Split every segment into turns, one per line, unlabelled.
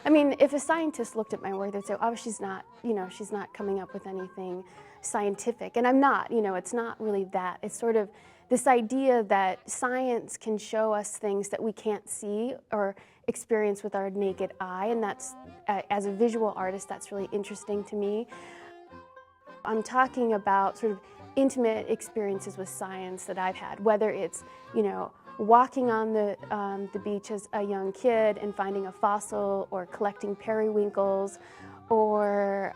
I mean, if a scientist looked at my work, they'd say, oh, she's not, she's not coming up with anything scientific. And I'm not, it's not really that. It's sort of this idea that science can show us things that we can't see or experience with our naked eye. And that's, as a visual artist, that's really interesting to me. I'm talking about sort of intimate experiences with science that I've had, whether it's, walking on the beach as a young kid and finding a fossil, or collecting periwinkles, or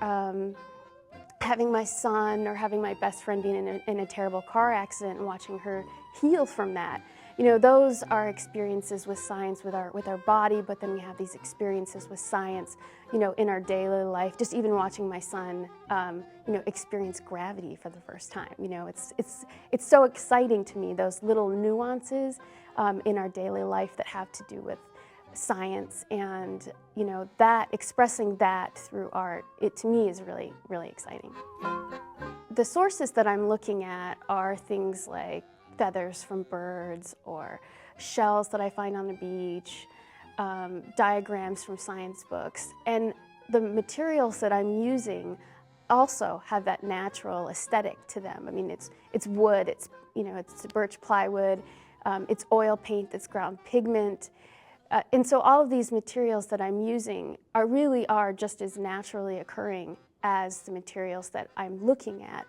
having my son or having my best friend being in a terrible car accident and watching her heal from that. Those are experiences with science with our body, but then we have these experiences with science, in our daily life. Just even watching my son, experience gravity for the first time. It's so exciting to me, those little nuances in our daily life that have to do with science, and that expressing that through art, it to me is really, really exciting. The sources that I'm looking at are things like feathers from birds, or shells that I find on the beach, diagrams from science books, and the materials that I'm using also have that natural aesthetic to them. I mean, it's wood, it's birch plywood, it's oil paint that's ground pigment. And so all of these materials that I'm using really are just as naturally occurring as the materials that I'm looking at.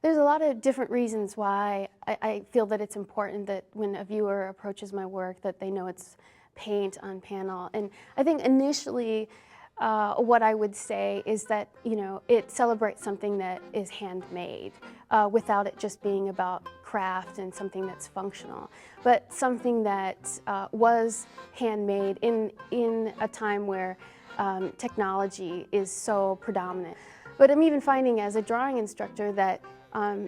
There's a lot of different reasons why I feel that it's important that when a viewer approaches my work that they know it's paint on panel. And I think initially what I would say is that it celebrates something that is handmade without it just being about craft and something that's functional, but something that was handmade in a time where technology is so predominant. But I'm even finding as a drawing instructor that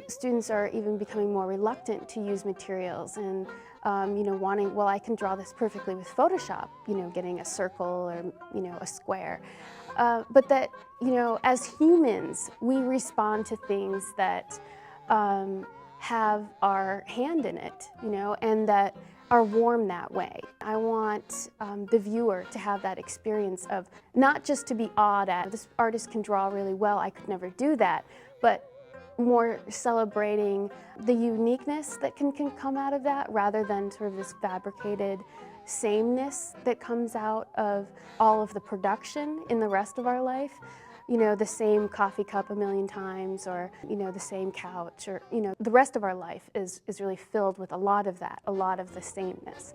students are even becoming more reluctant to use materials and wanting, well, I can draw this perfectly with Photoshop, getting a circle or a square. But that as humans, we respond to things that have our hand in it, and that are warm that way. I want the viewer to have that experience of not just to be awed at, this artist can draw really well, I could never do that, but more celebrating the uniqueness that can come out of that, rather than sort of this fabricated sameness that comes out of all of the production in the rest of our life. The same coffee cup a million times, or the same couch, or the rest of our life is really filled with a lot of that, a lot of the sameness.